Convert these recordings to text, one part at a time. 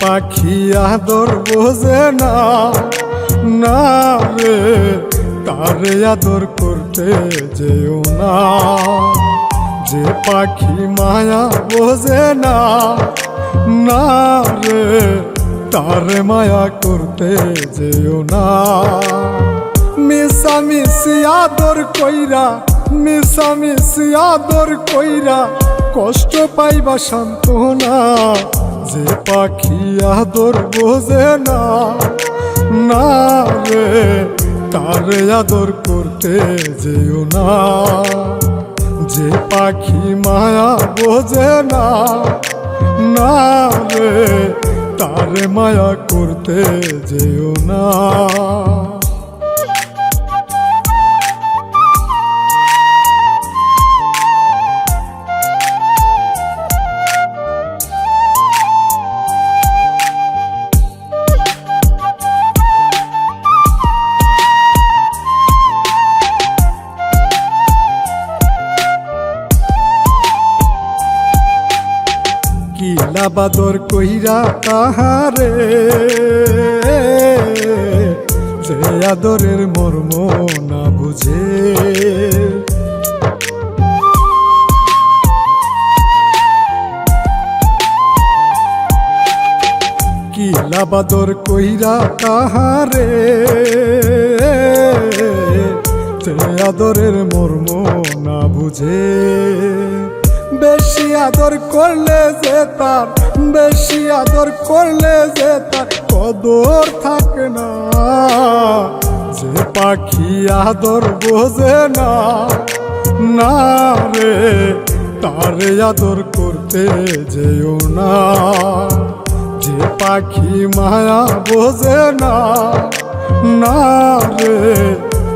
পাখি আদর বোঝে না, না রে তারে আদর করতে যেও না। যে পাখি মায়া বোঝে না, না রে তারে মায়া করতে যেও না। মিশামিশি আদর কইরা, মিশামিশি আদর কইরা কষ্ট পাইবা সান্ত্বনা। যে পাখি আদর বোঝে না, না রে তারে আদর করতে যেও না। যে পাখি মায়া বোঝে না, না রে তারে মায়া করতে যেও না। কিলা বাদর কইরা তাহারে, যে আদরের মর্ম না বুঝে। কিলা বাদর কইরা তাহারে, যে আদরের মর্ম না বুঝে। বেশি আদর করলে যে তার, বেশি আদর করলে যে তার কদর থাকে না। যে পাখি আদর বোঝে না, না রে তারে আদর করতে যেও না। যে পাখি মায়া বোঝে না, না রে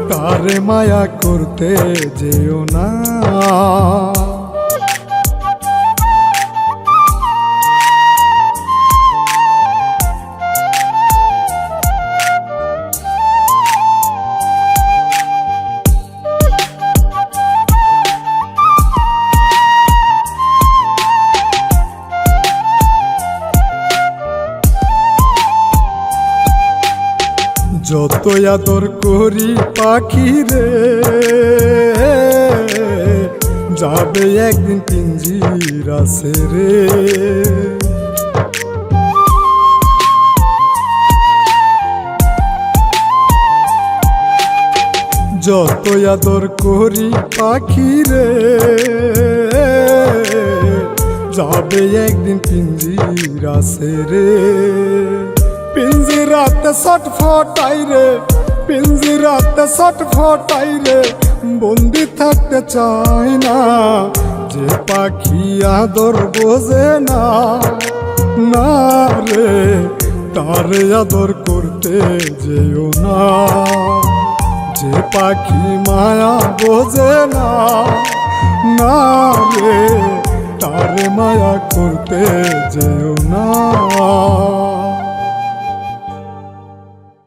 তারে মায়া করতে যেও না। যত আদর করি পাখি রে, যাবে একদিন পিঞ্জিরা ছেড়ে। যত আদর করি পাখি রে, যাবে একদিন পিঞ্জিরা ছেড়ে। পিঞ্জিরাতে ছটফটাই রে, পিঞ্জিরাতে ছটফটাই রে, বন্দি থাকতে চায় না। যে পাখি আদর বোঝে না, না রে তারে আদর করতে যেও না। যে পাখি মায়া বোঝে না, না রে তারে মায়া করতে যেও না।